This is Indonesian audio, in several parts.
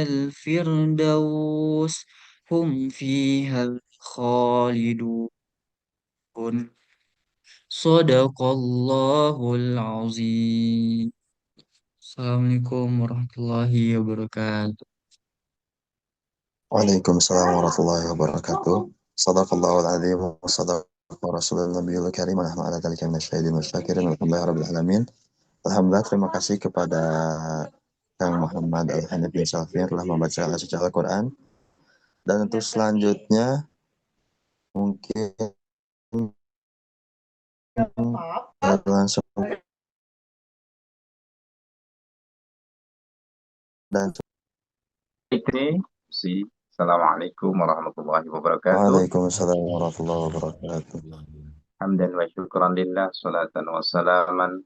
الفردوس هم فيها خالدون. صدق الله العظيم. Assalamualaikum warahmatullahi wabarakatuh. Waalaikumsalam warahmatullahi wabarakatuh. Sadaqallahul azim wa sadaqa rasulul nabiyul karim wa nahnu ala dzalika minasyahidin wa syakirin walhamdulillahirabbil alamin. Alhamdulillah, terima kasih kepada Kang Muhammad Al-Hanif bin Safir telah membaca secara Al-Quran. Dan untuk selanjutnya mungkin langsung dan Ini si Assalamualaikum warahmatullahi wabarakatuh. Waalaikumsalam warahmatullahi wabarakatuh. Hamdan wa syukran lillah, salatan wa salaman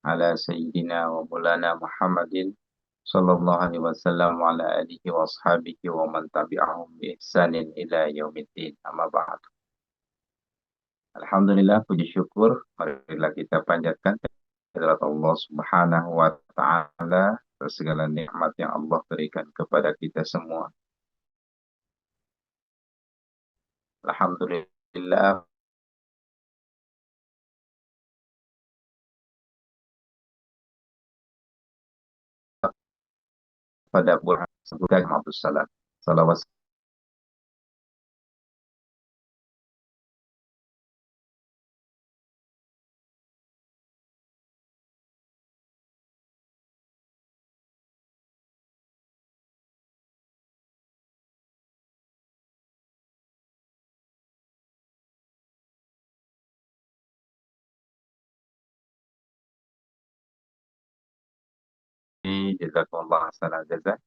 ala sayyidina wa maulana Muhammadin sallallahu alaihi wasallam wa ala alihi wa ashabihi wa man tabi'ahum bi ihsanin ila yaumiddin. Amma ba'd. Alhamdulillah, puji syukur marilah kita panjatkan kehadirat Allah Subhanahu wa taala atas segala nikmat yang Allah berikan kepada kita semua. Alhamdulillah, pada bulan sebulan Abdus Salam. Salawat ini jazakumullah hasanal jazak.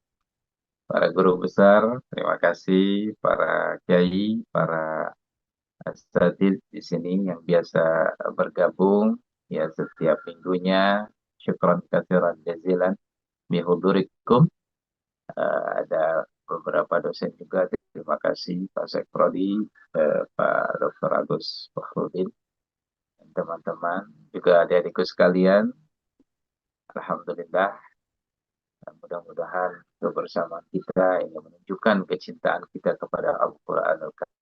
Para guru besar, terima kasih. Para kiai, para asatidz di sini yang biasa bergabung ya setiap minggunya. Syukran katsiran jazilan bihudurikum. Ada beberapa dosen juga. Terima kasih Pak Sekrodi, Pak Dr. Agus Fakhrudin, dan teman-teman, juga adik-adikku sekalian. Alhamdulillah, mudah-mudahan kebersamaan kita ini menunjukkan kecintaan kita kepada Al-Quran Al-Karim.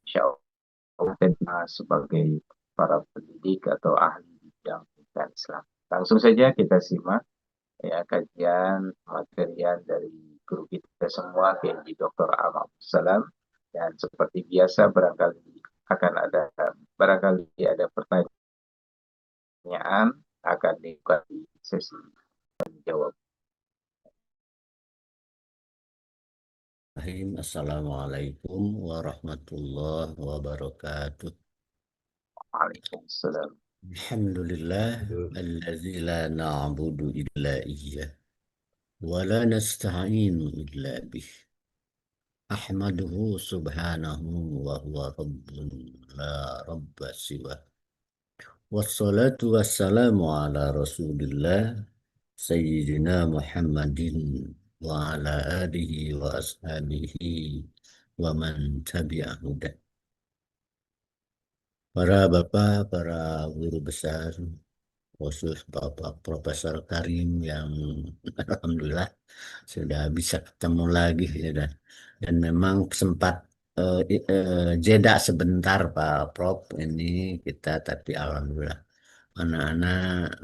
Insya Allah kita sebagai para pendidik atau ahli bidang pendidikan Islam. Langsung saja kita simak ya kajian materian dari guru kita semua, PNJ Dr. Ahmad Salam. Dan seperti biasa barangkali ada pertanyaan akan dibuka di sesi jawab. Assalamualaikum warahmatullahi wabarakatuh. Waalaikumsalam. Alhamdulillah alladzi la na'budu illa iyyah wa la nasta'inu illa bih. Ahmaduhu subhanahu wa huwa rabbun la rabba siwah. Wassalatu wassalamu ala rasulillah sayyidina Muhammadin wa ala alihi wa ashabihi wa man tabi'ahu. Para bapak, para guru besar, khusus Bapak Profesor Karim yang alhamdulillah sudah bisa ketemu lagi ya, dan memang sempat jeda sebentar Pak Prof ini kita, tapi alhamdulillah anak-anak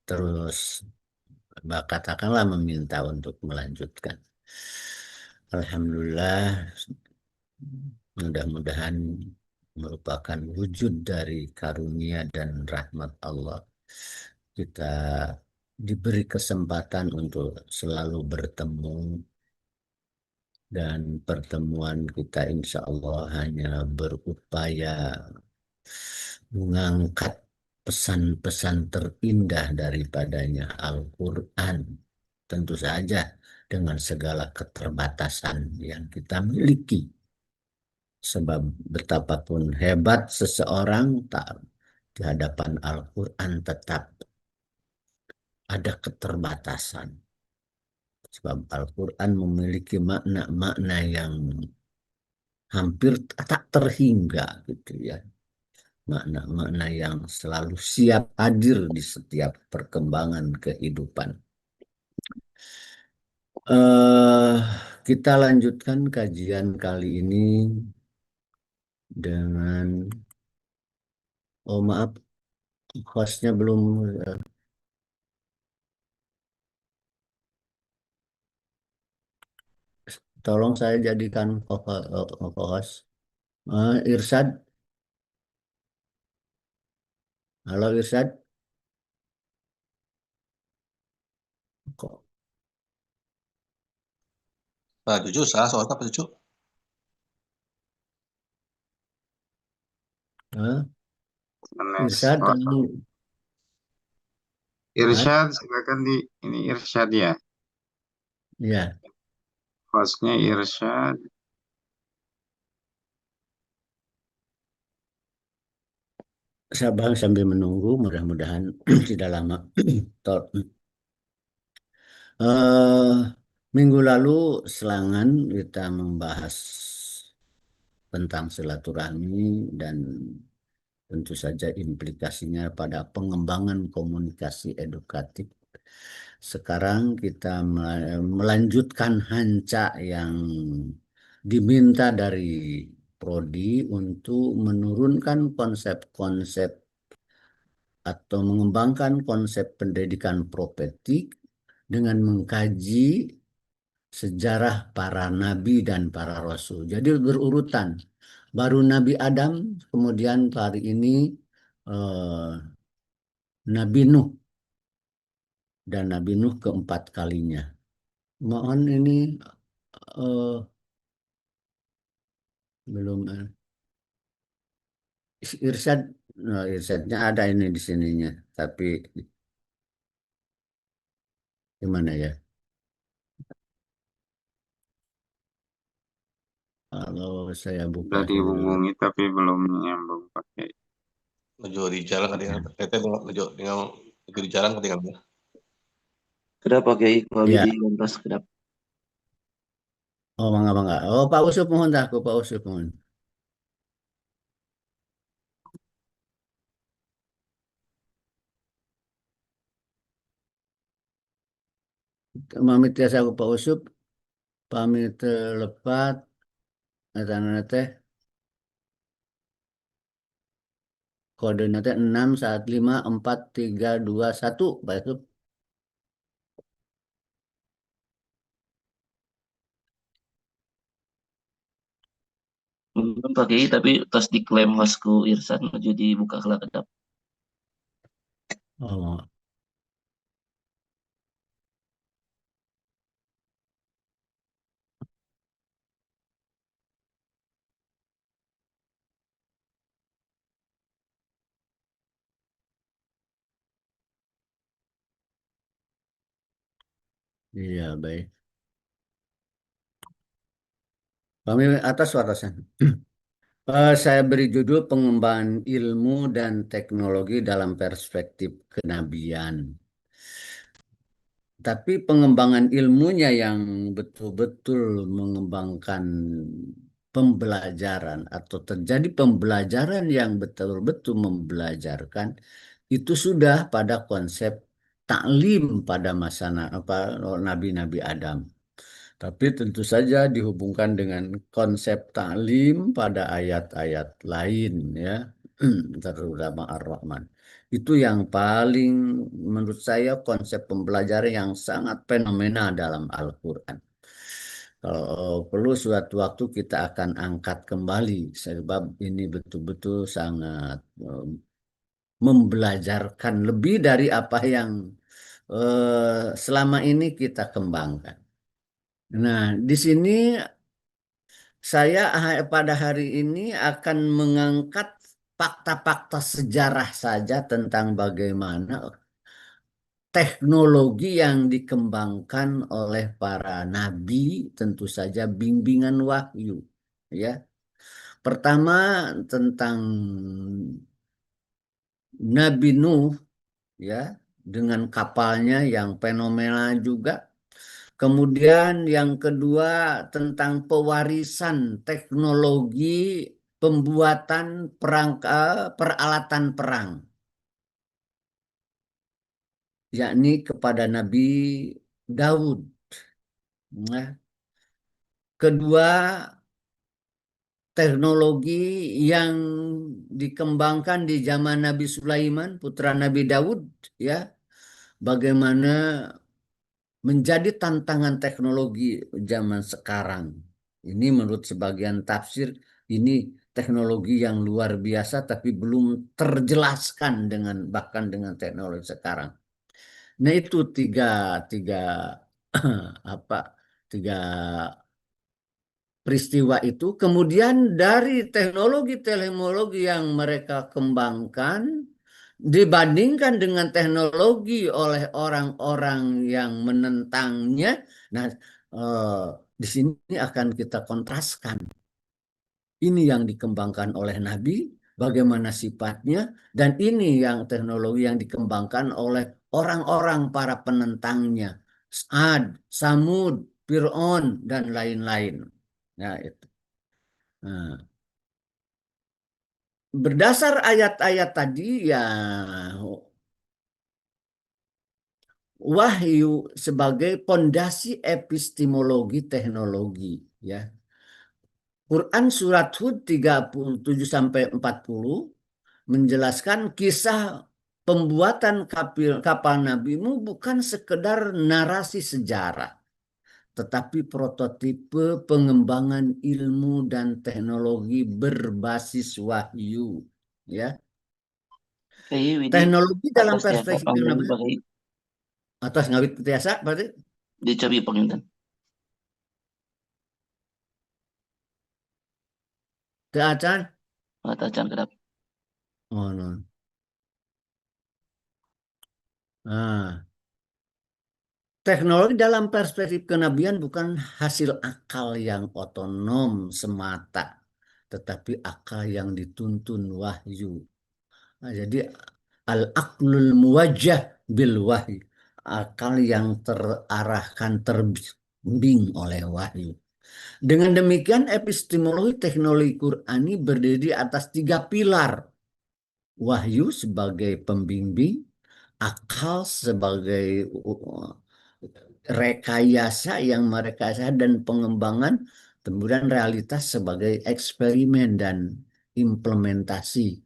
terus katakanlah meminta untuk melanjutkan. Alhamdulillah, mudah-mudahan merupakan wujud dari karunia dan rahmat Allah. Kita diberi kesempatan untuk selalu bertemu, dan pertemuan kita insya Allah hanya berupaya mengangkat pesan-pesan terindah daripadanya Al-Quran. Tentu saja dengan segala keterbatasan yang kita miliki. Sebab betapapun hebat seseorang, tak di hadapan Al-Quran tetap ada keterbatasan. Sebab Al-Quran memiliki makna-makna yang hampir tak terhingga gitu ya. Makna-makna yang selalu siap hadir di setiap perkembangan kehidupan. eh kita lanjutkan kajian kali ini dengan, oh maaf, hostnya belum, eh, tolong saya jadikan co-host. Irsad, halo Irsad. Kok, Nah, jujur salah soal apa cucu? eh, Menes. Irsad, Oh, tolong. Mas, Irsyad, silakan di ini Irsyad ya. ya, Hostnya Irsyad. sabar sambil menunggu, mudah-mudahan tidak lama. Eh, Minggu lalu selangan kita membahas tentang silaturahmi dan tentu saja implikasinya pada pengembangan komunikasi edukatif. Sekarang kita melanjutkan hancak yang diminta dari Prodi untuk menurunkan konsep-konsep atau mengembangkan konsep pendidikan propedeutik dengan mengkaji sejarah para nabi dan para rasul. Jadi berurutan. Baru Nabi Adam, kemudian hari ini eh, Nabi Nuh, dan Nabi Nuh keempat kalinya. Mohon ini eh, belum Irsyad, Irsyadnya ada ini di sininya, tapi gimana ya? Kalau saya buka Sudah sini dulu. dihubungi tapi belum nyambung pakai. Menuju di jalan ketika teteh menuju dengan menuju di jalan ketika Kenapa Kiai kalau Ya, di lantas kenapa? oh mangga mangga. Oh Pak Usuf mohon dah, Pak Usuf mohon. Pamit tiasa aku Pak Usuf, pamit lepat, teh koordinatnya 6154321 Pak Usuf. Belum Pak Kiai tapi tos diklaim hostku Irsan maju dibuka kelak kedap. Oh, iya baik. Kami atas atasan. Saya beri judul pengembangan ilmu dan teknologi dalam perspektif kenabian. Tapi pengembangan ilmunya yang betul-betul mengembangkan pembelajaran atau terjadi pembelajaran yang betul-betul membelajarkan itu sudah pada konsep taklim pada masa Nabi-Nabi Adam. Tapi tentu saja dihubungkan dengan konsep taklim pada ayat-ayat lain ya, terutama Ar-Rahman. Itu yang paling menurut saya konsep pembelajaran yang sangat fenomenal dalam Al-Quran. Kalau perlu suatu waktu kita akan angkat kembali sebab ini betul-betul sangat membelajarkan lebih dari apa yang selama ini kita kembangkan. Nah, di sini saya pada hari ini akan mengangkat fakta-fakta sejarah saja tentang bagaimana teknologi yang dikembangkan oleh para nabi, tentu saja bimbingan wahyu, ya. Pertama tentang Nabi Nuh, ya. dengan kapalnya yang fenomenal juga. Kemudian yang kedua tentang pewarisan teknologi pembuatan peralatan perang, yakni kepada Nabi Daud. Nah, kedua, teknologi yang dikembangkan di zaman Nabi Sulaiman, putra Nabi Daud, ya, bagaimana menjadi tantangan teknologi zaman sekarang. Ini menurut sebagian tafsir, ini teknologi yang luar biasa tapi belum terjelaskan dengan bahkan dengan teknologi sekarang. Nah, itu tiga tiga apa tiga peristiwa itu. Kemudian dari teknologi-teknologi yang mereka kembangkan dibandingkan dengan teknologi oleh orang-orang yang menentangnya. Nah, eh, di sini akan kita kontraskan. Ini yang dikembangkan oleh Nabi, bagaimana sifatnya, dan ini yang teknologi yang dikembangkan oleh orang-orang para penentangnya. Ad, Samud, Fir'aun, dan lain-lain. Nah, itu. Nah, berdasar ayat-ayat tadi ya, wahyu sebagai pondasi epistemologi teknologi, ya. Quran surat Hud 37 sampai 40 menjelaskan kisah pembuatan kapal Nabimu bukan sekedar narasi sejarah, tetapi prototipe pengembangan ilmu dan teknologi berbasis wahyu, ya. Kayak Widi Teknologi dalam atas tiasa perspektif panggung Nabi bagi atas ngawit tiasa berarti dicabi panginten. keadaan. Mata can kedap. Oh, no. Nah, teknologi dalam perspektif kenabian bukan hasil akal yang otonom semata, tetapi akal yang dituntun wahyu. Nah, jadi al-aqlul muwajjah bil wahyu, akal yang terarahkan terbimbing oleh wahyu. Dengan demikian epistemologi teknologi Qurani berdiri atas tiga pilar. Wahyu sebagai pembimbing, akal sebagai rekayasa yang merekayasa dan pengembangan, kemudian realitas sebagai eksperimen dan implementasi.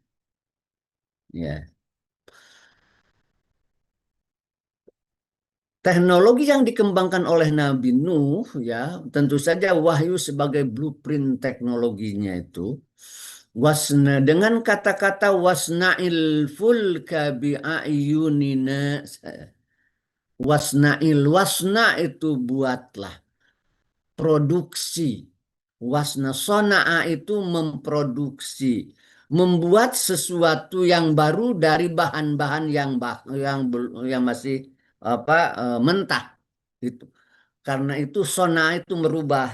Ya. Teknologi yang dikembangkan oleh Nabi Nuh, ya, tentu saja wahyu sebagai blueprint teknologinya itu. Wasna dengan kata-kata wasna'il fulka bi'ayunina. Wasna itu buatlah, produksi. Wasna sona'a itu memproduksi, membuat sesuatu yang baru dari bahan-bahan yang masih mentah. Itu. Karena itu sona itu merubah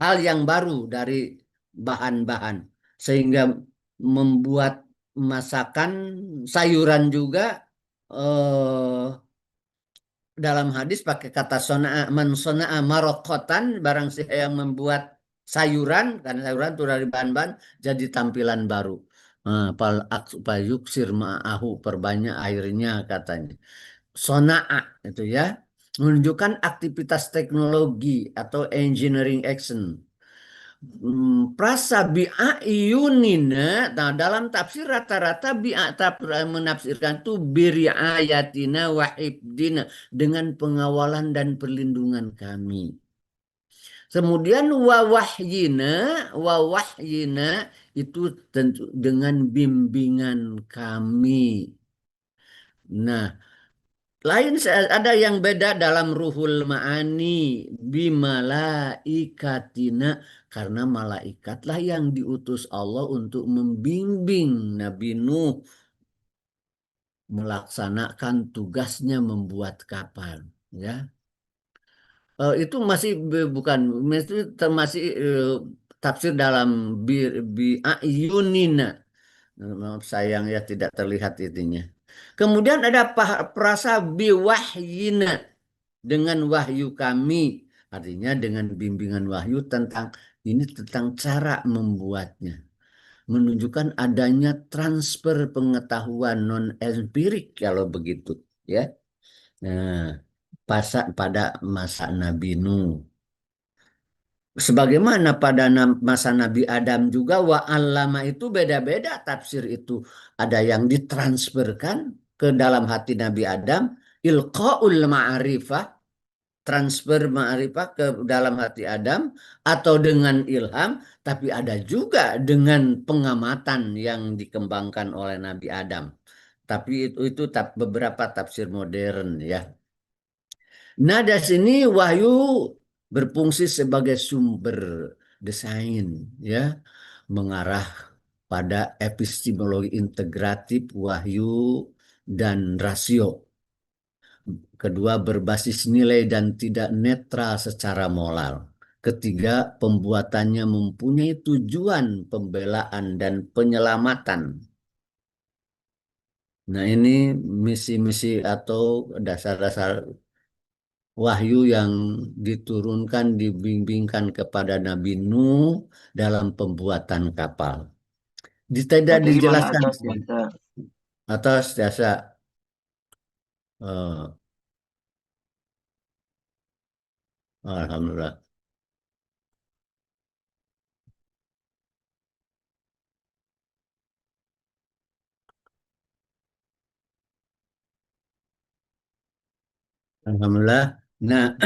hal yang baru dari bahan-bahan sehingga membuat masakan sayuran juga dalam hadis pakai kata sona'a, man sona'a marokotan, barang siapa yang membuat sayuran, karena sayuran itu dari bahan-bahan jadi tampilan baru. Pal yuksir ma'ahu, perbanyak airnya katanya. Sona'a itu ya, menunjukkan aktivitas teknologi atau engineering action. Prasa bi'ayunina, nah dalam tafsir rata-rata menafsirkan itu biriayatina wahibdina, dengan pengawalan dan perlindungan kami. Kemudian wawahyina itu tentu dengan bimbingan kami. Nah, lain ada yang beda dalam ruhul ma'ani bimalaikatina, karena malaikatlah yang diutus Allah untuk membimbing Nabi Nuh melaksanakan tugasnya membuat kapal, ya. Itu masih bukan, itu termasuk tafsir dalam bi ayunina. Maaf sayang ya tidak terlihat itunya. Kemudian ada perasa biwahyina, dengan wahyu kami. Artinya dengan bimbingan wahyu tentang ini, tentang cara membuatnya. Menunjukkan adanya transfer pengetahuan non empirik kalau begitu, ya. Nah, pada masa Nabi Nuh. Sebagaimana pada masa Nabi Adam juga, wa allama itu beda-beda tafsir itu. Ada yang ditransferkan ke dalam hati Nabi Adam, ilqaul ma'rifah, transfer ma'rifah ke dalam hati Adam, atau dengan ilham, tapi ada juga dengan pengamatan yang dikembangkan oleh Nabi Adam. Tapi itu beberapa tafsir modern, ya. Nah, dari sini wahyu berfungsi sebagai sumber desain, ya, mengarah pada epistemologi integratif wahyu dan rasio. Kedua, berbasis nilai dan tidak netral secara moral. Ketiga, pembuatannya mempunyai tujuan pembelaan dan penyelamatan. Nah, ini misi-misi atau dasar-dasar wahyu yang diturunkan, dibimbingkan kepada Nabi Nuh dalam pembuatan kapal. Tidak Atau gimana dijelaskan atas masa atas dasar eh, Alhamdulillah. Alhamdulillah. Nah,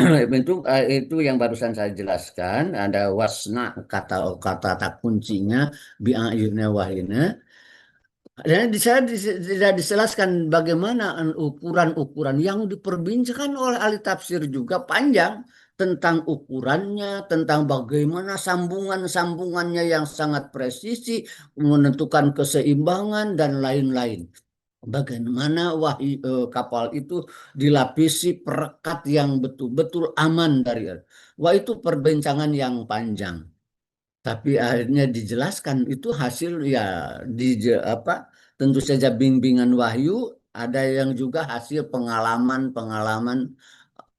itu yang barusan saya jelaskan, ada wasna, kata kuncinya bi'ayunna wahyina. Dan saya tidak dijelaskan bagaimana ukuran-ukuran yang diperbincangkan oleh ahli tafsir juga panjang, tentang ukurannya, tentang bagaimana sambungan-sambungannya yang sangat presisi, menentukan keseimbangan dan lain-lain. Bagaimana kapal itu dilapisi perekat yang betul-betul aman dari air. Wah, itu perbincangan yang panjang. Tapi akhirnya dijelaskan itu hasil, ya, tentu saja bimbingan wahyu, ada yang juga hasil pengalaman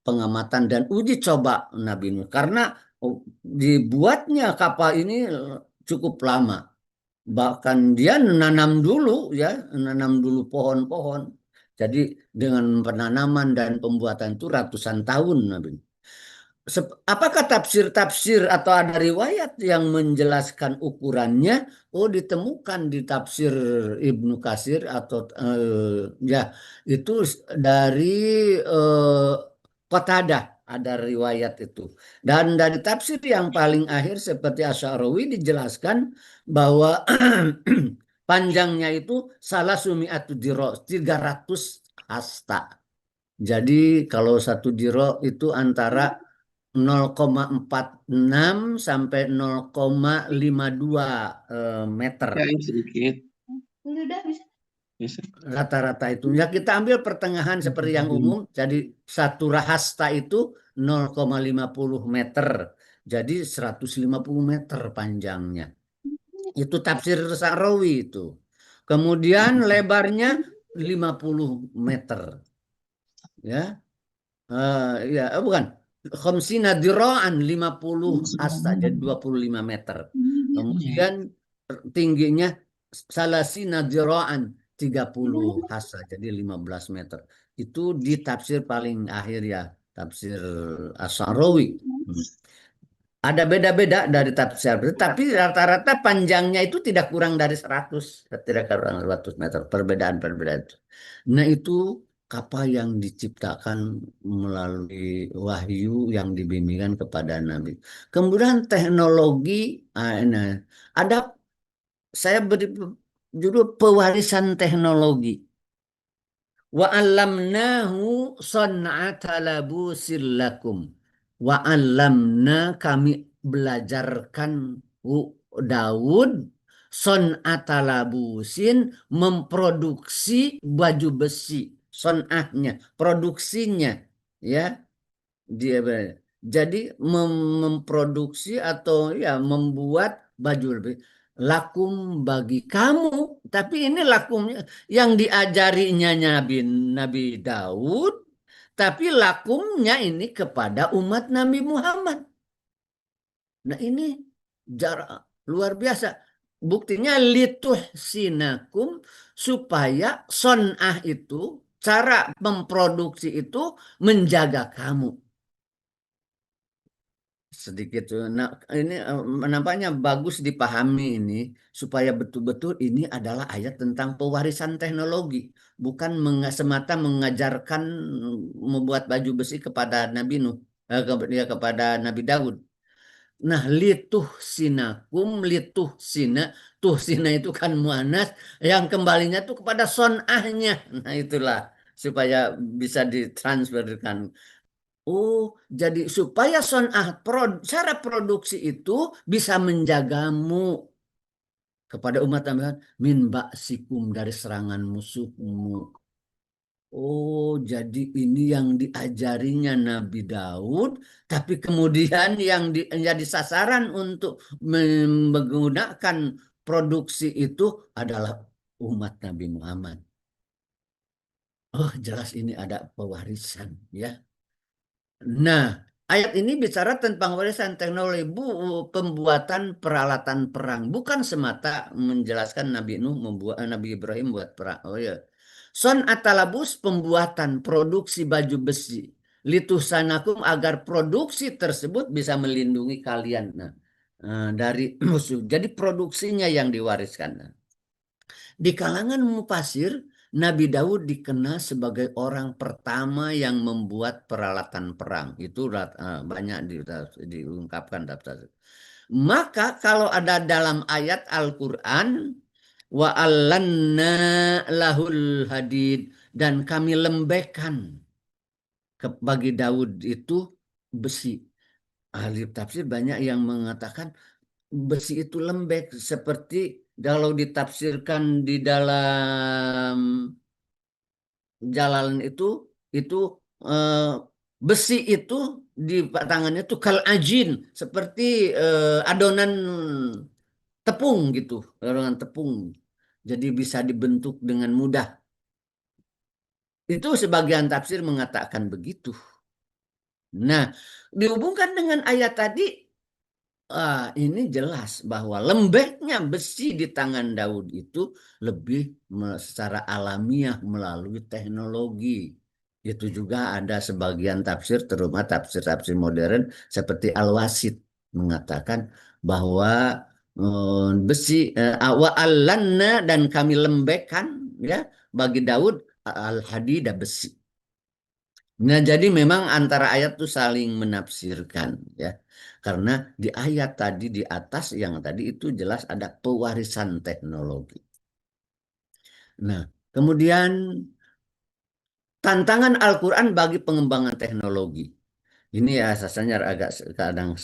pengamatan dan uji coba Nabi Nuh, karena dibuatnya kapal ini cukup lama. Bahkan dia nanam dulu pohon-pohon. Jadi dengan penanaman dan pembuatan itu ratusan tahun Nabi Nuh. Apakah tafsir-tafsir atau ada riwayat yang menjelaskan ukurannya? Oh, ditemukan di tafsir Ibnu Katsir atau ya, itu dari Qatadah ada riwayat itu. Dan dari tafsir yang paling akhir seperti Asy'arawi dijelaskan bahwa panjangnya itu salah sumi'atu diro, 300 hasta. Jadi kalau satu diro itu antara 0,46 sampai 0,52 meter. ya sedikit? Rata-rata itu. Ya, kita ambil pertengahan seperti yang umum. Jadi satu rahasta itu 0,50 meter. Jadi 150 meter panjangnya. Itu tafsir Sa'rawi itu. Kemudian lebarnya 50 meter. Ya. Bukan. Khamsina dira'an, 50 hasta, jadi 25 meter. Kemudian tingginya salasina dira'an, 30 hasta, jadi 15 meter. Itu di tafsir paling akhir, ya, tafsir As-Sa'rawi. Ada beda-beda dari tafsir, tapi rata-rata panjangnya itu tidak kurang dari 100, tidak kurang 100 meter, perbedaan-perbedaan itu. Nah, itu kapal yang diciptakan melalui wahyu yang dibimbingkan kepada Nabi. Kemudian teknologi, ada, saya beri judul pewarisan teknologi. Wa 'allamnahu san'ata labusil lakum. Wa 'allamna, kami belajarkan Daud son'ata labusin, memproduksi baju besi. Son'ahnya, produksinya, ya. Dia jadi memproduksi atau, ya, membuat baju lakum bagi kamu, tapi ini lakumnya yang diajarinya Nabi Nabi Daud, tapi lakumnya ini kepada umat Nabi Muhammad. Nah ini jarak luar biasa. Buktinya sinakum, supaya sonah itu, cara memproduksi itu menjaga kamu. Sedikit. Nah, ini nampaknya bagus dipahami ini supaya betul-betul ini adalah ayat tentang pewarisan teknologi, bukan semata mengajarkan membuat baju besi kepada Nabi Nuh, kepada Nabi Daud. Nah, tuh sina itu kan muannas, yang kembalinya tuh kepada sonahnya. Nah, itulah supaya bisa ditransferkan. Oh, jadi supaya cara produksi itu bisa menjagamu kepada umat Tuhan min ba'sikum, dari serangan musuhmu. Oh, jadi ini yang diajarinya Nabi Daud, tapi kemudian yang menjadi sasaran untuk menggunakan produksi itu adalah umat Nabi Muhammad. Oh, jelas ini ada pewarisan, ya. Nah, ayat ini bicara tentang warisan teknologi, pembuatan peralatan perang, bukan semata menjelaskan Nabi Nuh membuat, Nabi Ibrahim buat perang. Oh ya. Son atalabus, pembuatan produksi baju besi. Litusanakum, agar produksi tersebut bisa melindungi kalian. Nah, dari musuh. Jadi produksinya yang diwariskan. Nah, di kalangan mufasir, Nabi Daud dikenal sebagai orang pertama yang membuat peralatan perang. Itu banyak diungkapkan. Maka kalau ada dalam ayat Al-Quran, wa allanna lahul hadid, dan kami lembekkan bagi Daud itu besi. Ahli tafsir banyak yang mengatakan besi itu lembek, seperti kalau ditafsirkan di dalam jalan itu eh, besi itu di tangannya itu kal ajin, seperti adonan tepung gitu, adonan tepung. Jadi bisa dibentuk dengan mudah. Itu sebagian tafsir mengatakan begitu. Nah, dihubungkan dengan ayat tadi, ini jelas bahwa lembeknya besi di tangan Daud itu lebih secara alamiah melalui teknologi. Itu juga ada sebagian tafsir, terutama tafsir-tafsir modern seperti Al-Wasit mengatakan bahwa besi wa allanna, dan kami lembekkan, ya, bagi Daud al-hadida, besi. Nah, jadi memang antara ayat itu saling menafsirkan, ya. Karena di ayat tadi di atas yang tadi itu jelas ada pewarisan teknologi. Nah, kemudian tantangan Al-Quran bagi pengembangan teknologi. Ini ya rasanya agak kadang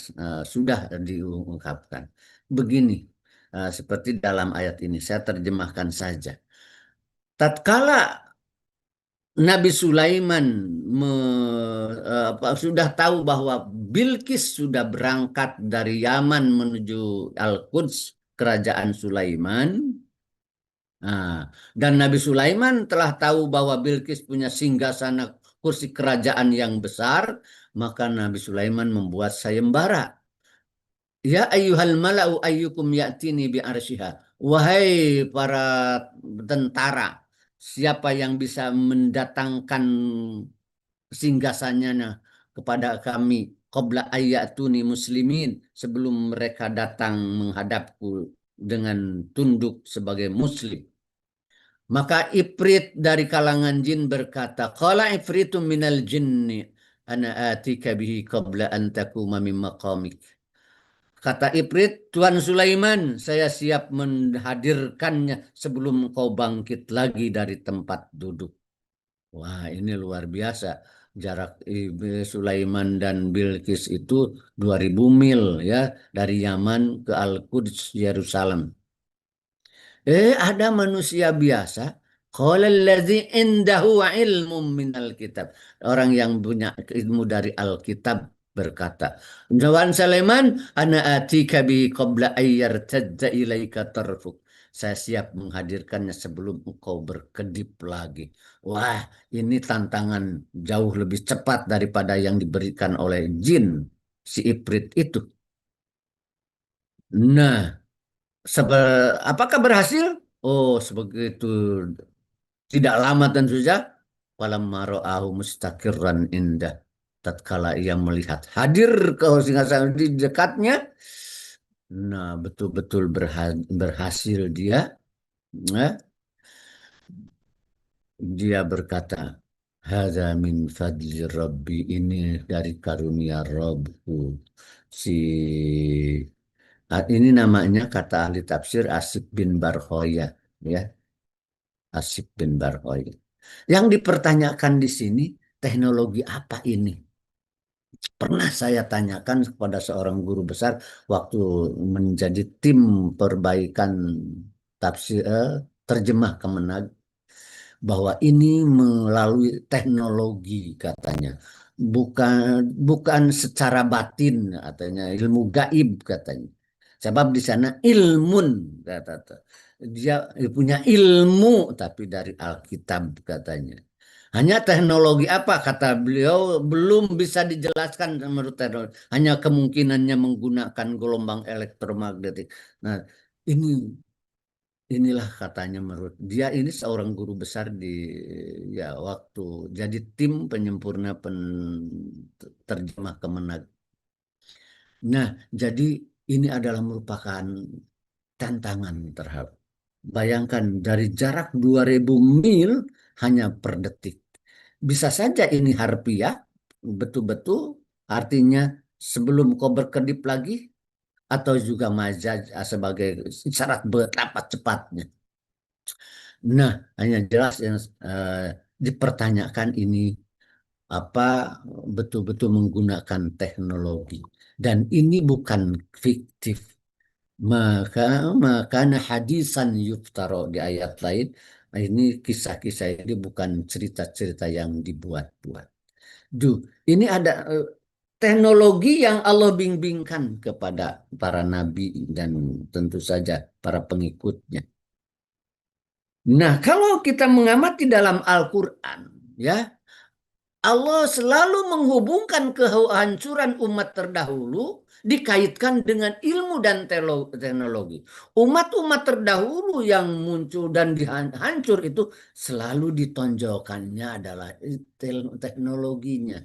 sudah diungkapkan. Begini, seperti dalam ayat ini, saya terjemahkan saja. Tatkala Nabi Sulaiman sudah tahu bahwa Bilqis sudah berangkat dari Yaman menuju Al-Quds, kerajaan Sulaiman. Nah, dan Nabi Sulaiman telah tahu bahwa Bilqis punya singgasana kursi kerajaan yang besar, maka Nabi Sulaiman membuat sayembara. Ya ayyuhal mala'u ayyukum ya'tini bi arsyiha. Wahai para tentara, siapa yang bisa mendatangkan singgasananya kepada kami qabla ayyatuni muslimin, sebelum mereka datang menghadapku dengan tunduk sebagai muslim. Maka Ifrit dari kalangan jin berkata, qala ifritum minal jinni ana atika bihi qabla an takuma min maqamik. Kata Ifrit, Tuan Sulaiman, saya siap menghadirkannya sebelum kau bangkit lagi dari tempat duduk. Wah, ini luar biasa. Jarak Sulaiman dan Bilqis itu 2000 mil, ya, dari Yaman ke Al-Quds, Yerusalem. Ada manusia biasa. Qala allazi indahu ilmu minal kitab. Orang yang punya ilmu dari Alkitab berkata, Wan Sulaiman, ana atika bi qabla ayyartadda ilaika tarfuk. Saya siap menghadirkannya sebelum engkau berkedip lagi. Wah, ini tantangan jauh lebih cepat daripada yang diberikan oleh jin si Ifrit itu. Nah, apakah berhasil? Oh, sebegitu tidak lama tentu saja. Falamma ra'ahu mustaqirran indah. Tatkala ia melihat hadir ke singgasana di dekatnya, nah betul-betul berhasil dia. Nah, dia berkata, Hadza min fadli Rabbi, ini dari karunia Rabbku. Si ini namanya kata ahli tafsir Asib bin Barhoya, ya, Asib bin Barhoya. Yang dipertanyakan di sini, teknologi apa ini? Pernah saya tanyakan kepada seorang guru besar waktu menjadi tim perbaikan tafsir terjemah Kemenag, bahwa ini melalui teknologi katanya, bukan secara batin katanya, ilmu gaib katanya. Sebab di sana ilmun kata dia punya ilmu tapi dari Alkitab katanya. Hanya teknologi apa kata beliau belum bisa dijelaskan menurut teknologi. Hanya kemungkinannya menggunakan gelombang elektromagnetik. Nah, inilah katanya menurut dia, ini seorang guru besar di ya waktu jadi tim penyempurna terjemah Kemenag. Nah, jadi ini adalah merupakan tantangan terhadap. Bayangkan dari jarak 2000 mil hanya per detik. Bisa saja ini harfiah, betul-betul artinya sebelum kau berkedip lagi, atau juga majaz sebagai syarat betapa cepatnya. Nah, hanya jelas yang dipertanyakan ini apa betul-betul menggunakan teknologi, dan ini bukan fiktif. Maka hadisan yuftaro di ayat lain. Ini kisah-kisah ini bukan cerita-cerita yang dibuat-buat. Ini ada teknologi yang Allah bimbingkan kepada para nabi dan tentu saja para pengikutnya. Nah, kalau kita mengamati dalam Al-Quran, ya, Allah selalu menghubungkan kehancuran umat terdahulu dikaitkan dengan ilmu dan teknologi. Umat-umat terdahulu yang muncul dan dihancur itu selalu ditonjolkannya adalah teknologinya.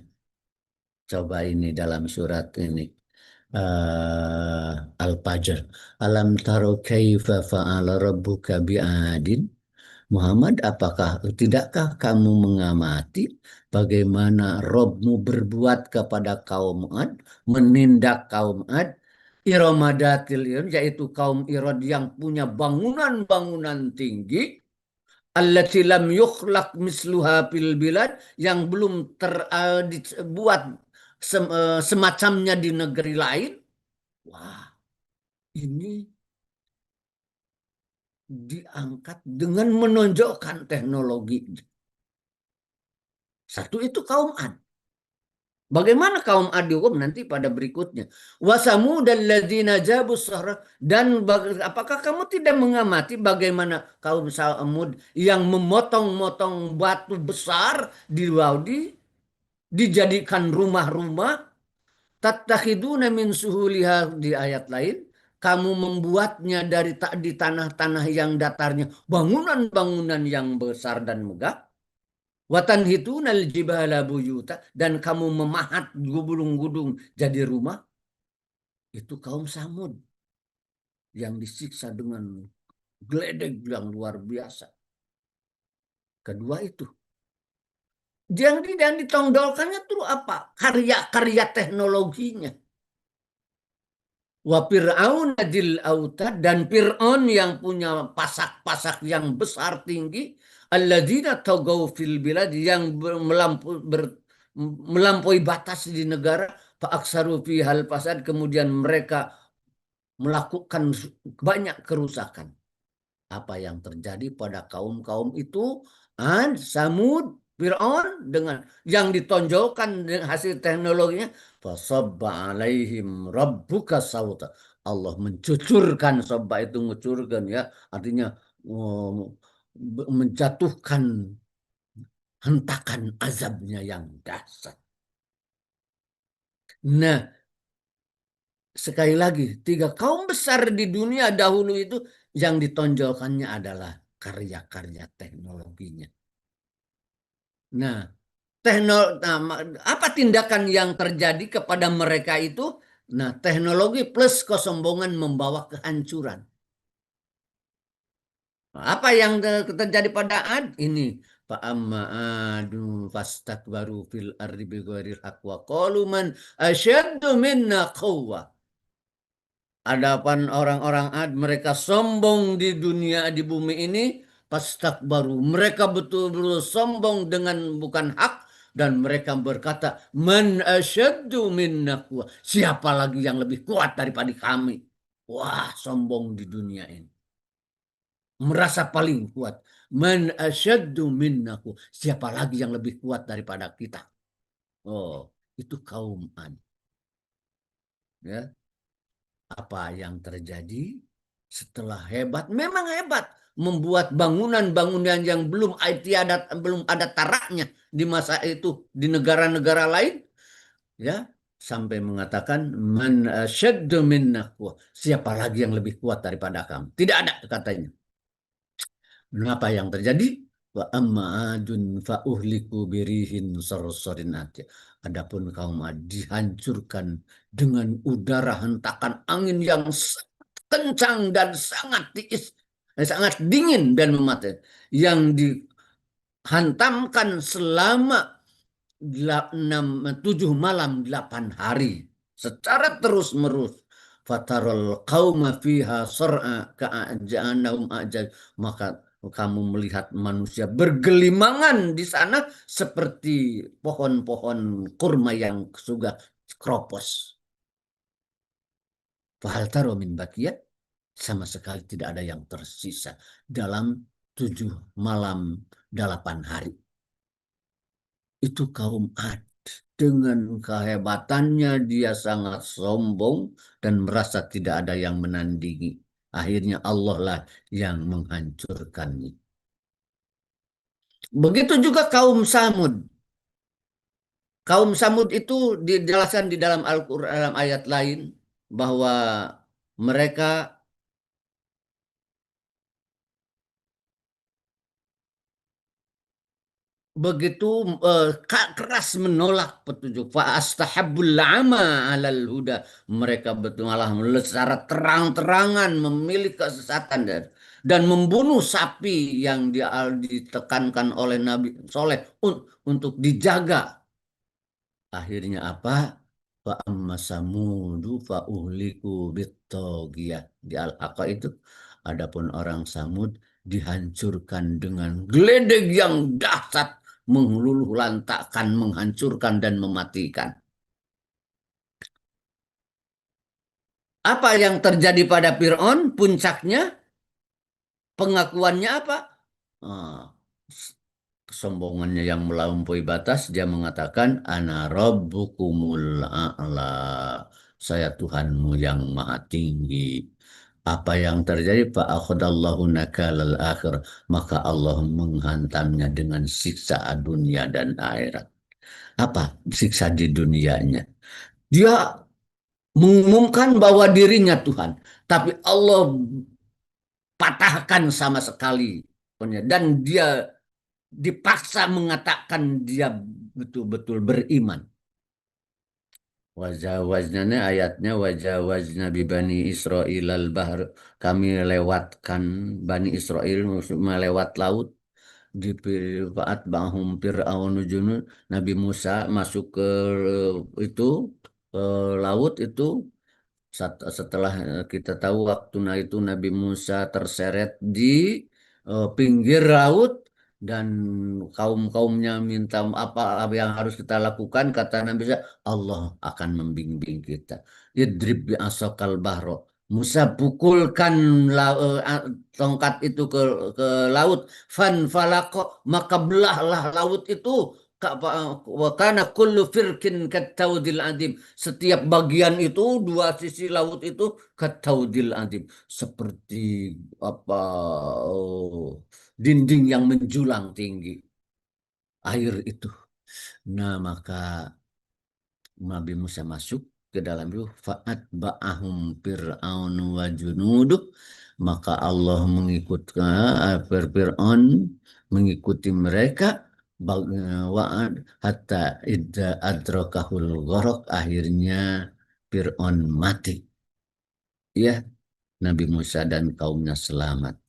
Coba ini dalam surat ini. Al-Fajr. Alam taro kaifa fa'ala rabbuka bi'adin. Muhammad, tidakkah kamu mengamati bagaimana Robmu berbuat kepada kaum Ad, menindak kaum Ad, Iromadatil Iram, yaitu kaum Irod yang punya bangunan-bangunan tinggi, allati lam yukhlaq misluha fil bilad, yang belum dibuat semacamnya di negeri lain. Wah, ini diangkat dengan menonjolkan teknologi. Satu itu kaum Ad. Bagaimana kaum Ad dihukum nanti pada berikutnya. Wasamud alladzina jabus sahra, dan apakah kamu tidak mengamati bagaimana kaum Samud yang memotong-motong batu besar di Wadi dijadikan rumah-rumah. Tattakhiduna min suhuliha di ayat lain, kamu membuatnya di tanah-tanah yang datarnya bangunan-bangunan yang besar dan megah. Watanhitunal jibala buyuta, dan kamu memahat gunung-gunung jadi rumah. Itu kaum Samud yang disiksa dengan geledek yang luar biasa. Kedua itu. Yang ditongdolkannya itu apa? Karya-karya teknologinya. Wa Fir'aun adil autad, dan Fir'aun yang punya pasak-pasak yang besar tinggi, alladzina tagaw fil bilad, yang melampaui batas di negara, fa aksaru fihal fasad, kemudian mereka melakukan banyak kerusakan. Apa yang terjadi pada kaum-kaum itu? Ad, Samud, Fir'aun dengan yang ditonjolkan dengan hasil teknologinya, fasabba alaihim rabbuka sauta. Allah mencucurkan, sabba itu mencucurkan ya, artinya menjatuhkan hentakan azabnya yang dahsyat. Nah, sekali lagi, tiga kaum besar di dunia dahulu itu yang ditonjolkannya adalah karya-karya teknologinya. Nah, apa tindakan yang terjadi kepada mereka itu? Nah, teknologi plus kesombongan membawa kehancuran. Apa yang terjadi pada Ad? Ini fa'amma adu fastakbaru fil ardi bighairil haqq wa qalu man asyaddu minna quwwa. Adapun orang-orang Ad, mereka sombong di dunia, di bumi ini, pastakbaru. Mereka betul-betul sombong dengan bukan hak, dan mereka berkata, man asyaddu minna quwwa. Siapa lagi yang lebih kuat daripada kami? Wah, sombong di dunia ini. Merasa paling kuat. Man asyaddu minna quwwa. Siapa lagi yang lebih kuat daripada kita? Oh, itu kaum Ad. Ya. Apa yang terjadi setelah hebat? Memang hebat. Membuat bangunan-bangunan yang belum ada taraknya di masa itu di negara-negara lain, ya, sampai mengatakan man asyaddu minna quwwah. Siapa lagi yang lebih kuat daripada kamu? Tidak ada katanya. Apa yang terjadi? Wa amma adun fa uhliku birihin sarsarin atya. Adapun kaum Ad dihancurkan dengan udara hentakan angin yang sangat kencang dan sangat sangat dingin dan mematikan, yang dihantamkan selama 7 malam 8 hari secara terus menerus. Fatarul qauma fiha sar'a ka'ajannahum ajal. Maka kamu melihat manusia bergelimangan di sana seperti pohon-pohon kurma yang sudah kropos. Fahal taro min bakiyat, sama sekali tidak ada yang tersisa dalam 7 malam 8 hari. Itu kaum Ad. Dengan kehebatannya dia sangat sombong dan merasa tidak ada yang menandingi. Akhirnya Allah lah yang menghancurkannya. Begitu juga kaum Samud. Kaum Samud itu dijelaskan di dalam Al-Quran dalam ayat lain bahwa mereka begitu keras menolak petunjuk. Fa'astahabbul ama 'alal huda. Mereka betul malah secara terang-terangan memilih kesesatan dan membunuh sapi yang ditekankan oleh Nabi Soleh untuk dijaga. Akhirnya apa? Fa amma samudu fa uhliku bittagiyah. Di Al-Haqqa itu adapun orang Samud dihancurkan dengan geledek yang dahsyat, meluluh lantakkan, menghancurkan dan mematikan. Apa yang terjadi pada Fir'aun? Puncaknya, pengakuannya apa? Ah, kesombongannya yang melampaui batas, dia mengatakan ana rabbukumul a'la, saya Tuhanmu yang maha tinggi. Apa yang terjadi? Fa akhadallahu nakalal akhir, maka Allah menghantamnya dengan siksa dunia dan akhirat. Apa siksa di dunianya? Dia mengumumkan bahwa dirinya Tuhan, tapi Allah patahkan sama sekali, dan dia dipaksa mengatakan dia betul-betul beriman. Wajawajnya ayatnya wajawajna bi bani Israil al-bahr, kami lewatkan Bani Israel melewat laut di faat bahum fir'aun junun, Nabi Musa masuk ke itu ke laut itu. Setelah kita tahu waktu itu Nabi Musa terseret di pinggir laut dan kaum-kaumnya minta apa yang harus kita lakukan, kata Nabi Musa, Allah akan membimbing kita. Idrib bi asokal bahro, Musa pukulkan tongkat itu ke laut. Fan falako, maka belahlah laut itu. Wa kana kullu firkin kattaudil adim. Setiap bagian itu, dua sisi laut itu kattaudil adim. Seperti apa, dinding yang menjulang tinggi. Air itu. Nah, maka Nabi Musa masuk ke dalam itu, fa'at ba'ahum fir'aun wa junuduh, maka Allah mengikutkan Fir'aun mengikuti mereka, wa'ad hatta idza adrakahul gharq, akhirnya Fir'aun mati. Ya, Nabi Musa dan kaumnya selamat.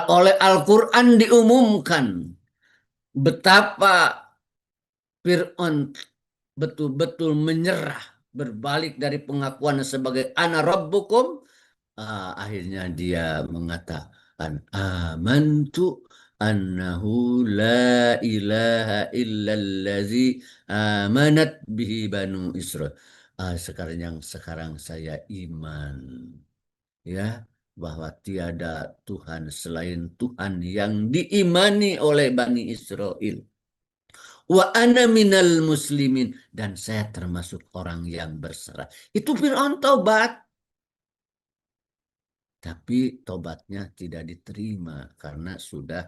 Oleh Al-Quran diumumkan betapa Fir'aun betul-betul menyerah, berbalik dari pengakuan sebagai ana rabbukum. Akhirnya dia mengatakan amantu annahu la ilaha illallazi amanat bihi banu Israel. Sekarang saya iman, ya, bahwa tiada Tuhan selain Tuhan yang diimani oleh Bani Israel. Wa ana minal muslimin, dan saya termasuk orang yang berserah. Itu Fir'aun taubat, tapi tobatnya tidak diterima karena sudah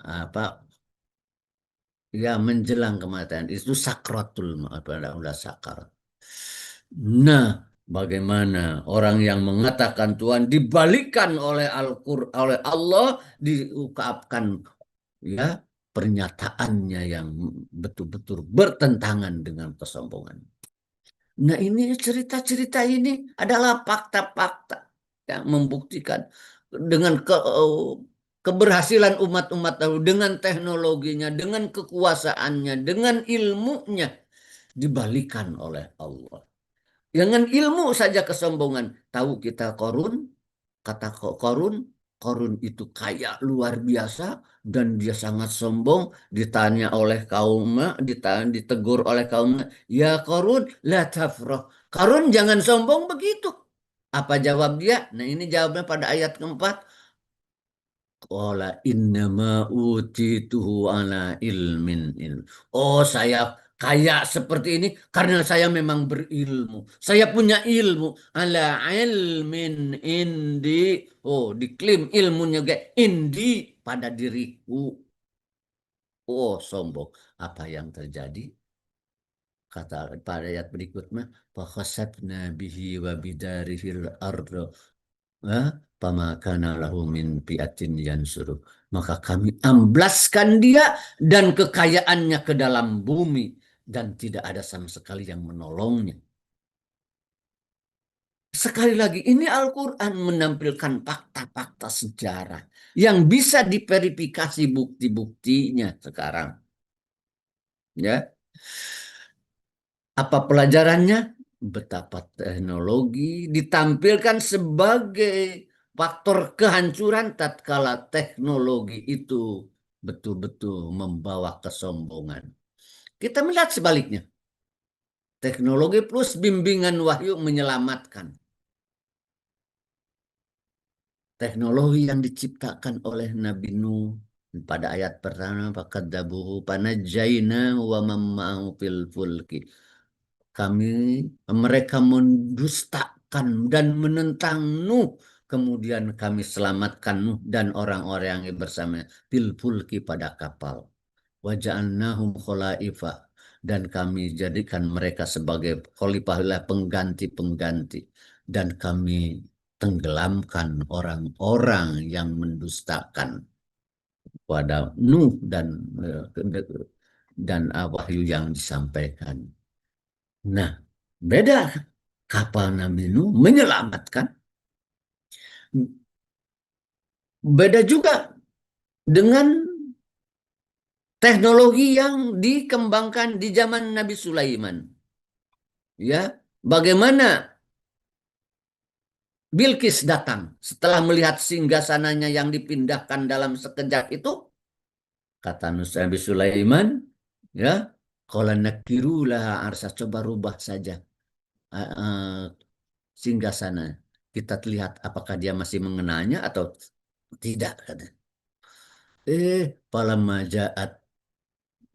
apa, ya, menjelang kematian. Itu sakratul maut, udah sakar. Nah, bagaimana orang yang mengatakan Tuhan dibalikan oleh Al-Qur'an, oleh Allah, diungkapkan, ya, pernyataannya yang betul-betul bertentangan dengan kesombongan. Nah, ini cerita-cerita ini adalah fakta-fakta yang membuktikan dengan keberhasilan umat-umat dahulu, dengan teknologinya, dengan kekuasaannya, dengan ilmunya, dibalikan oleh Allah. Dengan ilmu saja kesombongan. Tahu kita Korun, kata Korun, Korun itu kaya luar biasa dan dia sangat sombong. Ditanya oleh kaumnya, ditegur oleh kaumnya, ya Korun, la tafrah. Korun jangan sombong begitu. Apa jawab dia? Nah, ini jawabnya pada ayat keempat. Qala innama utituhu ala ilmin ilm. Oh, saya kaya seperti ini karena saya memang berilmu. Saya punya ilmu ala ilmin indi. Oh, diklaim ilmunya indi, pada diriku. Oh, sombong. Apa yang terjadi? Kata pada ayat berikutnya, fakhasafna bihi wa bidarihil ardo, pamakana lahu min fiatin yansuru. Maka kami amblaskan dia dan kekayaannya ke dalam bumi, dan tidak ada sama sekali yang menolongnya. Sekali lagi, ini Al-Quran menampilkan fakta-fakta sejarah yang bisa diverifikasi bukti-buktinya sekarang. Ya, apa pelajarannya? Betapa teknologi ditampilkan sebagai faktor kehancuran tatkala teknologi itu betul-betul membawa kesombongan. Kita melihat sebaliknya. Teknologi plus bimbingan wahyu menyelamatkan. Teknologi yang diciptakan oleh Nabi Nuh pada ayat pertama, fakadzabuhu panajjaina wa mamma'u fil fulki. Mereka mendustakan dan menentang Nuh, kemudian kami selamatkan Nuh dan orang-orang yang bersama fil fulki, pada kapal. Wa ja'alnahum khalaifa, dan kami jadikan mereka sebagai khalifah, pengganti-pengganti, dan kami tenggelamkan orang-orang yang mendustakan pada Nuh dan wahyu yang disampaikan. Nah, beda kapal Nabi Nuh menyelamatkan. Beda juga dengan teknologi yang dikembangkan di zaman Nabi Sulaiman. Ya, bagaimana Bilqis datang setelah melihat singgasananya yang dipindahkan dalam sekejap itu, kata Nabi Sulaiman, ya, qala nakirulah arsa, coba rubah saja singgasana. Kita lihat apakah dia masih mengenalnya atau tidak. Falamma ja'at,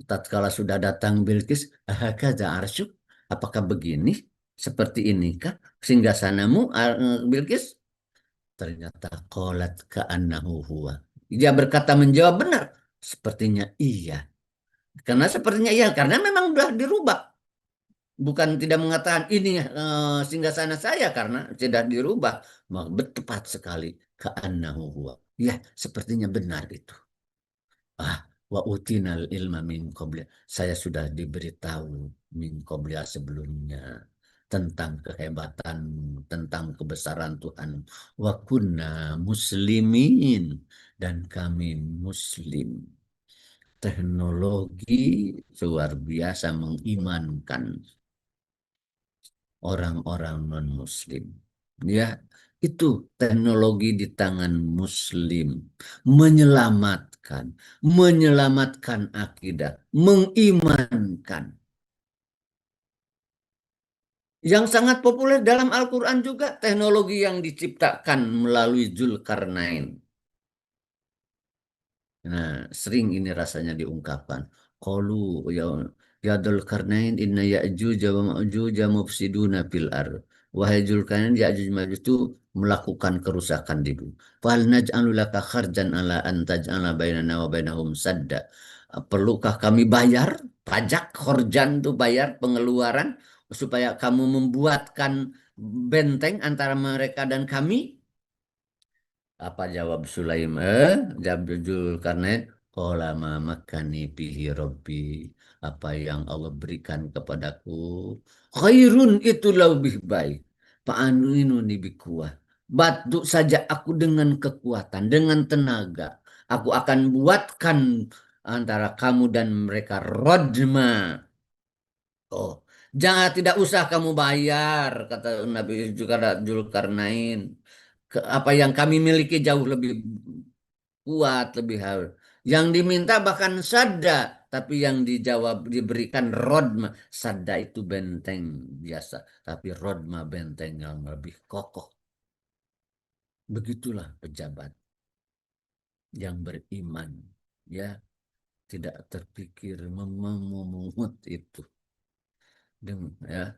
tatkala sudah datang Bilqis, ahakadza arsyuk, apakah begini? Seperti inikah singgasanamu, Bilqis? Ternyata qalat ka'annahu huwa. Dia berkata menjawab benar. Sepertinya iya. Karena sepertinya iya, karena memang sudah dirubah. Bukan tidak mengatakan ini singgasana saya karena tidak dirubah. Maka tepat sekali ka'annahu huwa. Ya, sepertinya benar itu. Wa utinal ilma min qabla. Saya sudah diberitahu min qabla sebelumnya tentang kehebatan, tentang kebesaran Tuhan. Wa kunna muslimin, dan kami muslim. Teknologi luar biasa mengimankan orang-orang non-muslim. Ya, itu teknologi di tangan muslim menyelamatkan, menyelamatkan akidah, mengimankan. Yang sangat populer dalam Al-Quran juga teknologi yang diciptakan melalui Zulkarnain. Nah, sering ini rasanya diungkapkan. Qalu ya Dzulkarnain inna Ya'juj wa Ma'juj mufsiduna fil ard. Wahai Dzulkarnain, Ya'juj Ma'juj itu melakukan kerusakan di bumi. Fal naj'alu laka kharjan ala an taj'ala bainana wa bainahum sadda. Perlukah kami bayar pajak khorjan itu bayar pengeluaran supaya kamu membuatkan benteng antara mereka dan kami? Apa jawab Sulaim? Jawab Zulkarnain, qala ma makani bihi rabbi. Apa yang Allah berikan kepadaku khairun, itu lebih baik. Fa'anuinuni bikuah. Bantu saja aku dengan kekuatan, dengan tenaga. Aku akan buatkan antara kamu dan mereka rodma. Oh, jangan, tidak usah kamu bayar, kata Nabi juga Zulkarnain. Apa yang kami miliki jauh lebih kuat, lebih harus. Yang diminta bahkan sadda, tapi yang dijawab diberikan rodma. Sadda itu benteng biasa, tapi rodma benteng yang lebih kokoh. Begitulah pejabat yang beriman, ya, tidak terpikir memungut itu. Ya,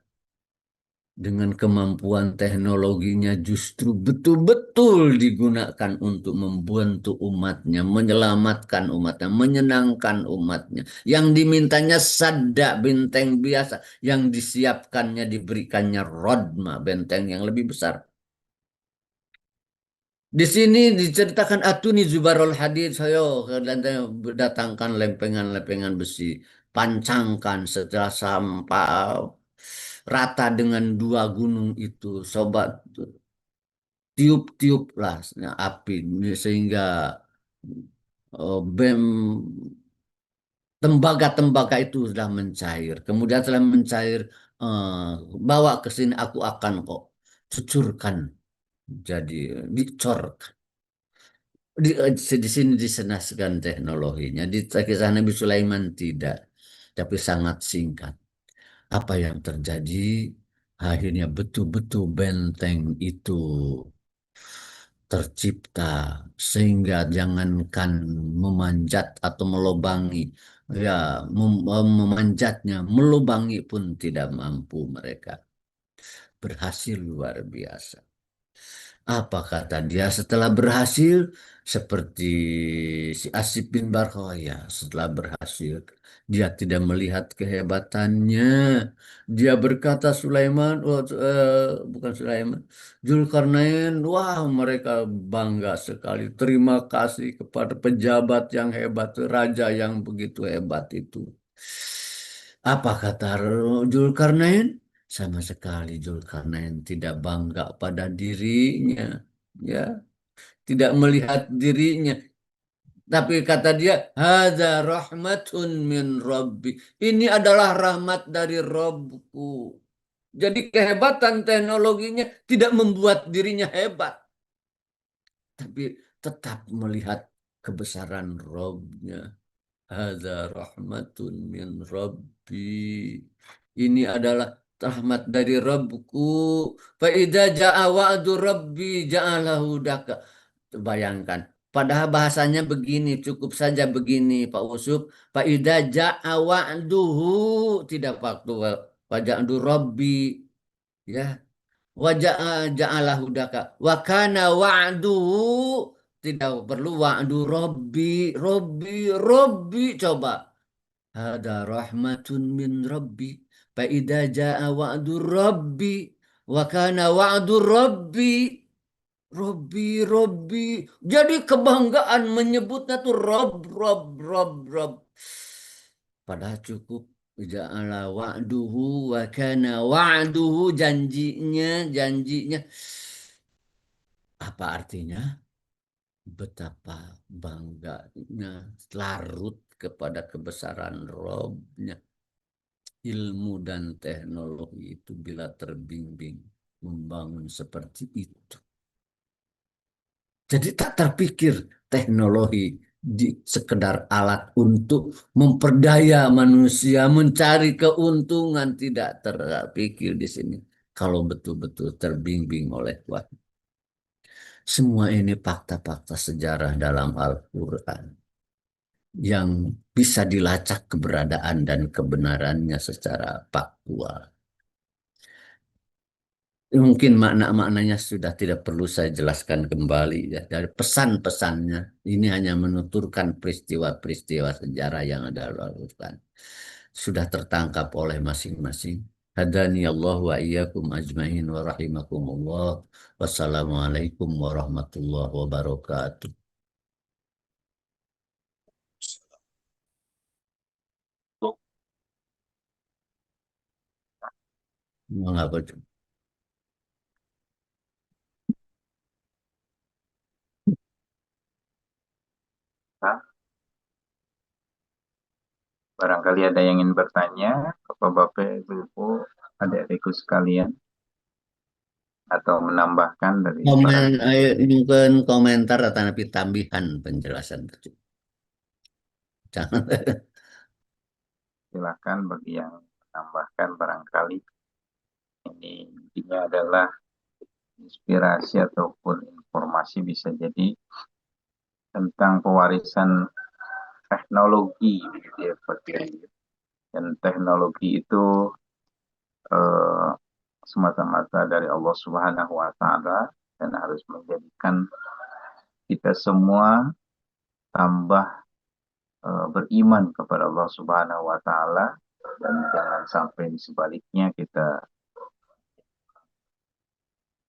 dengan kemampuan teknologinya justru betul-betul digunakan untuk membantu umatnya, menyelamatkan umatnya, menyenangkan umatnya. Yang dimintanya sadda, benteng biasa, yang disiapkannya diberikannya rodma, benteng yang lebih besar. Di sini diceritakan atuni zubarul hadid, saya datangkan lempengan-lempengan besi, pancangkan setelah sampai rata dengan dua gunung itu, sobat, tiup-tiuplah api sehingga bem tembaga-tembaga itu sudah mencair. Kemudian setelah mencair, eh, bawa ke sini, aku akan kok cucurkan, jadi dicorkan. Di sini disenaskan teknologinya. Di kisah Nabi Sulaiman tidak, tapi sangat singkat. Apa yang terjadi? Akhirnya betul-betul benteng itu tercipta sehingga jangankan memanjat atau melobangi, ya, memanjatnya, melubangi pun tidak mampu mereka. Berhasil luar biasa. Apa kata dia setelah berhasil? Seperti si Asif bin Barkhawaya, setelah berhasil, dia tidak melihat kehebatannya. Dia berkata Sulaiman, bukan Sulaiman, Zulkarnain, wah, mereka bangga sekali. Terima kasih kepada pejabat yang hebat, raja yang begitu hebat itu. Apa kata Zulkarnain? Sama sekali Zulkarnain tidak bangga pada dirinya, ya, tidak melihat dirinya. Tapi kata dia, hadza rahmatun min Rabbi. Ini adalah rahmat dari Rabbku. Jadi kehebatan teknologinya tidak membuat dirinya hebat, tapi tetap melihat kebesaran Rabbnya. Hadza rahmatun min Rabbi. Ini adalah rahmat dari Rabbku. Fa idza jaa wa'du rabbi ja'alahu daka. Bayangkan. Padahal bahasanya begini, cukup saja begini Pak Usup. Fa idza jaa wa'duhu, tidak waktu wa'du rabbi, ya. Wa ja'alahu daka. Wa kana wa'duhu, tidak perlu wa'du rabbi, rabbi, rabbi, coba. Hada rahmatun min rabbi. Fa'idha ja'a wa'du rabbi. Wa kana wa'du rabbi. Rabbi, Rabbi. Jadi kebanggaan menyebutnya tuh Rob, Rob, Rob, Rob. Padahal cukup. Ja'ala wa'duhu wa kana wa'duhu, janjinya, janjinya. Apa artinya? Betapa bangganya larut kepada kebesaran Robnya. Ilmu dan teknologi itu bila terbimbing membangun seperti itu. Jadi tak terpikir teknologi sekedar alat untuk memperdaya manusia mencari keuntungan, tidak terpikir di sini. Kalau betul-betul terbimbing oleh wahyu. Semua ini fakta-fakta sejarah dalam Al-Quran yang bisa dilacak keberadaan dan kebenarannya secara faktual. Mungkin makna-maknanya sudah tidak perlu saya jelaskan kembali ya. Dari pesan-pesannya, ini hanya menuturkan peristiwa-peristiwa sejarah yang ada dalam Al-Quran. Sudah tertangkap oleh masing-masing. Hadani Allah wa iyyakum ajmain wa rahimakumullah. Wassalamualaikum warahmatullahi wabarakatuh. Mengapa? Nah, barangkali ada yang ingin bertanya, Bapak-Bapak, Ibu, adik-adikku sekalian, atau menambahkan dari para Mungkin komentar atau tambahan penjelasan. Jangan. silakan bagi yang menambahkan barangkali ini intinya adalah inspirasi ataupun informasi bisa jadi tentang pewarisan teknologi gitu ya, Pak Kiai. Dan teknologi itu eh, semata-mata dari Allah Subhanahu wa taala dan harus menjadikan kita semua tambah beriman kepada Allah Subhanahu wa taala dan jangan sampai sebaliknya kita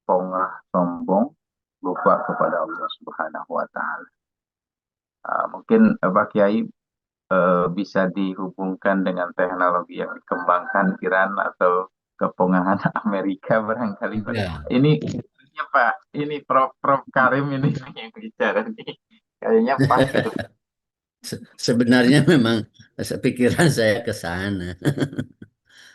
pongah sombong lupa kepada Allah Subhanahu wa taala. Mungkin Pak Kiai bisa dihubungkan dengan teknologi yang dikembangkan Iran atau kepongahan Amerika barangkali. Ya. Ini Pak, ini Prof Karim ini yang bicara nih. Kayaknya pas itu. Sebenarnya memang pikiran saya ke sana.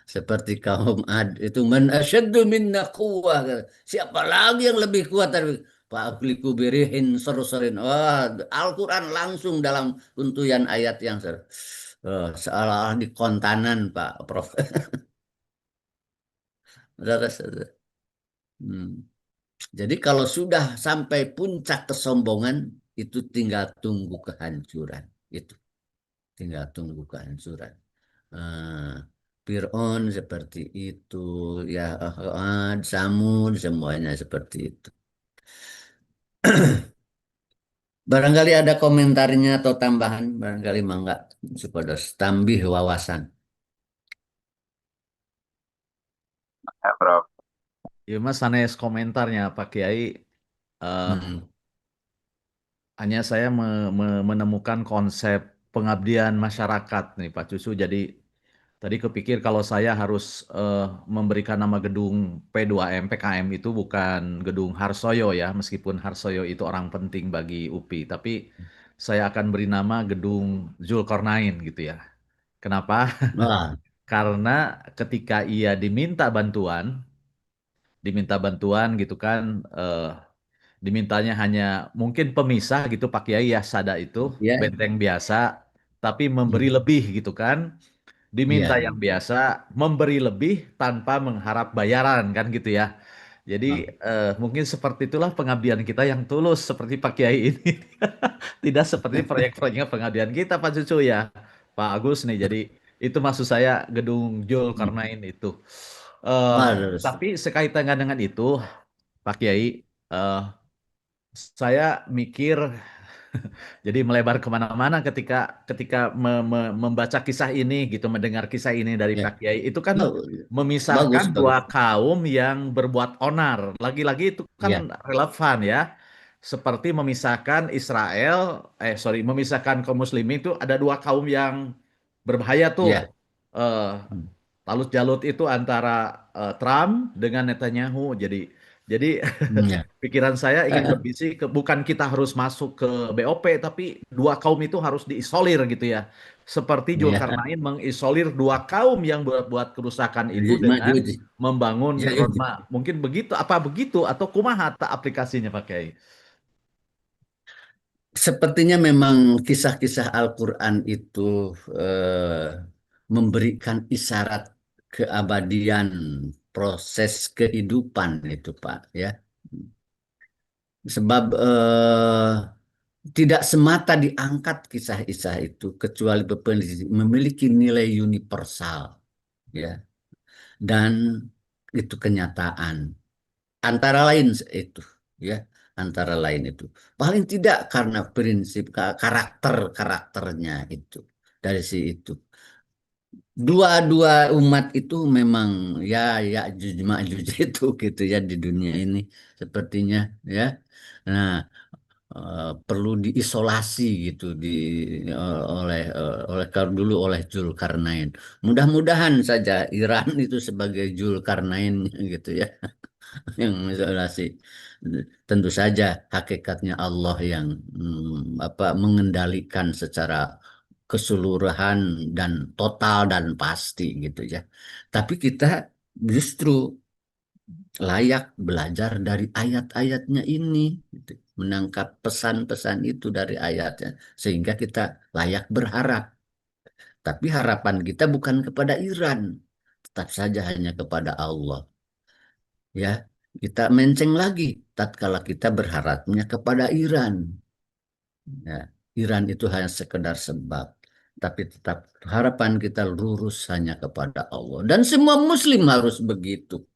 Seperti kaum Ad itu, man asyaddu minna quwwah. Siapa lagi yang lebih kuat dari Pak Abliku birihin seru-serin. Wah, Al-Quran langsung dalam untuyan ayat yang seolah-olah di kontanan Pak Prof. Saudara-saudara. Jadi kalau sudah sampai puncak kesombongan, itu tinggal tunggu kehancuran. Itu tinggal tunggu kehancuran. Fir'aun seperti itu, ya Ad, Samud, semuanya seperti itu. Barangkali ada komentarnya atau tambahan, barangkali mangga supaya tambih wawasan. Ya, Prof. Ya Mas, sanes komentarnya Pak Kiai. Hanya saya menemukan konsep pengabdian masyarakat nih Pak Cucu. Jadi tadi kepikir kalau saya harus memberikan nama gedung P2M, PKM itu bukan gedung Harsoyo ya, meskipun Harsoyo itu orang penting bagi UPI, tapi saya akan beri nama gedung Zulkarnain gitu ya. Kenapa? Wah, Karena ketika ia diminta bantuan gitu kan, dimintanya hanya mungkin pemisah gitu Pak Kiai ya, sada itu ya. benteng biasa, tapi memberi lebih gitu kan. diminta Iya. yang biasa, memberi lebih tanpa mengharap bayaran kan gitu ya. Jadi mungkin seperti itulah pengabdian kita yang tulus seperti Pak Kiai ini. Tidak seperti proyek-proyek pengabdian kita Pak Cucu ya. Pak Agus nih. Jadi itu maksud saya gedung Zulkarnain itu. Eh, Harus. tapi sekaitan dengan itu Pak Kiai, saya mikir jadi melebar kemana-mana ketika ketika membaca kisah ini gitu, mendengar kisah ini dari Ya. Pak Kiai itu kan Bagus, memisahkan bagus. dua kaum yang berbuat onar. Lagi-lagi itu Ya, kan relevan ya. Seperti memisahkan memisahkan kaum muslimin itu ada dua kaum yang berbahaya tuh. ya, Eh, Talut Jalut itu antara Trump dengan Netanyahu. Jadi ya. pikiran saya ingin berbisik bukan kita harus masuk ke BOP, tapi dua kaum itu harus diisolir gitu ya. Seperti Ya. Zulkarnain mengisolir dua kaum yang buat kerusakan itu Maju. dengan membangun Ya, itu. roadmap. Mungkin begitu, apa begitu atau kumaha tak aplikasinya Pak Kiai? Sepertinya memang kisah-kisah Al-Quran itu memberikan isyarat keabadian proses kehidupan itu, Pak. Ya, sebab tidak semata diangkat kisah-kisah itu kecuali memiliki nilai universal, ya, dan itu kenyataan. Antara lain itu, ya, antara lain itu. Paling tidak karena prinsip karakternya itu dari si itu. Dua-dua umat itu memang ya Ma'juj itu gitu ya di dunia ini sepertinya, ya. Nah, perlu diisolasi gitu oleh kalau dulu oleh Zulkarnain. Mudah-mudahan saja Iran itu sebagai Zulkarnain gitu ya, yang isolasi. Tentu saja hakikatnya Allah yang mengendalikan secara keseluruhan dan total dan pasti gitu ya. Tapi kita justru layak belajar dari ayat-ayatnya ini, gitu. Menangkap pesan-pesan itu dari ayatnya, sehingga kita layak berharap. Tapi harapan kita bukan kepada Iran, tetap saja hanya kepada Allah. Ya, kita menceng lagi tatkala kita berharapnya kepada Iran. Ya, Iran itu hanya sekedar sebab, tapi tetap harapan kita lurus hanya kepada Allah. Dan semua Muslim harus begitu.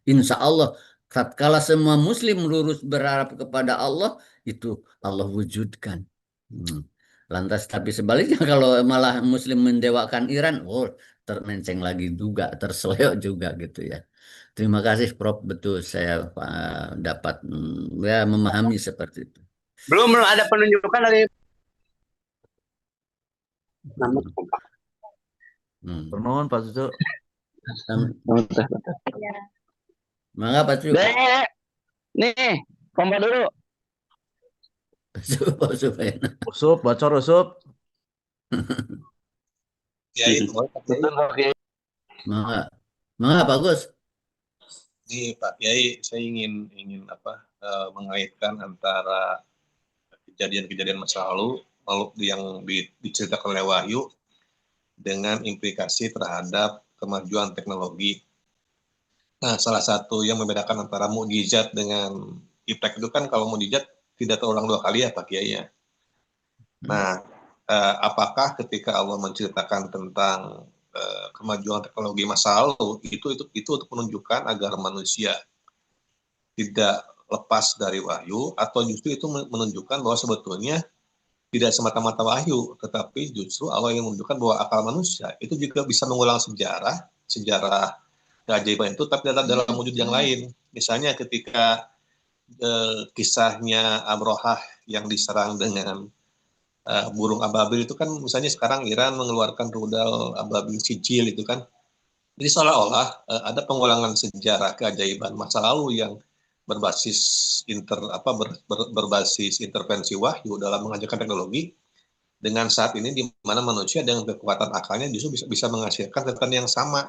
Insya Allah, tatkala semua Muslim lurus berharap kepada Allah, itu Allah wujudkan. Hmm. Lantas, tapi sebaliknya kalau malah Muslim mendewakan Iran, oh, termenceng lagi juga, terseleo juga gitu ya. Terima kasih, Prof. Betul, saya dapat ya memahami seperti itu. Belum ada penunjukan dari nama. Permohon Pak Sucu. Mangga Pak Sucu. Nih, kompor dulu. Usup, bocor usup. Ya itu Pak Kiai. Mangga Pak Gus. Ini Pak Kiai, saya ingin mengaitkan antara kejadian-kejadian masa lalu yang diceritakan oleh Wahyu dengan implikasi terhadap kemajuan teknologi. Nah, salah satu yang membedakan antara mukjizat dengan iplek itu kan kalau mukjizat tidak terulang dua kali ya Pak Kiai ya. Nah, apakah ketika Allah menceritakan tentang kemajuan teknologi masa lalu itu untuk menunjukkan agar manusia tidak lepas dari wahyu, atau justru itu menunjukkan bahwa sebetulnya tidak semata-mata wahyu, tetapi justru Allah yang menunjukkan bahwa akal manusia itu juga bisa mengulang sejarah keajaiban itu, tapi dalam wujud yang lain. Misalnya ketika kisahnya Amrohah yang diserang dengan burung ababil itu kan, misalnya sekarang Iran mengeluarkan rudal ababil sijil itu kan, jadi seolah-olah ada pengulangan sejarah keajaiban masa lalu yang berbasis berbasis intervensi wahyu dalam mengajarkan teknologi, dengan saat ini di mana manusia dengan kekuatan akalnya justru bisa menghasilkan catatan yang sama.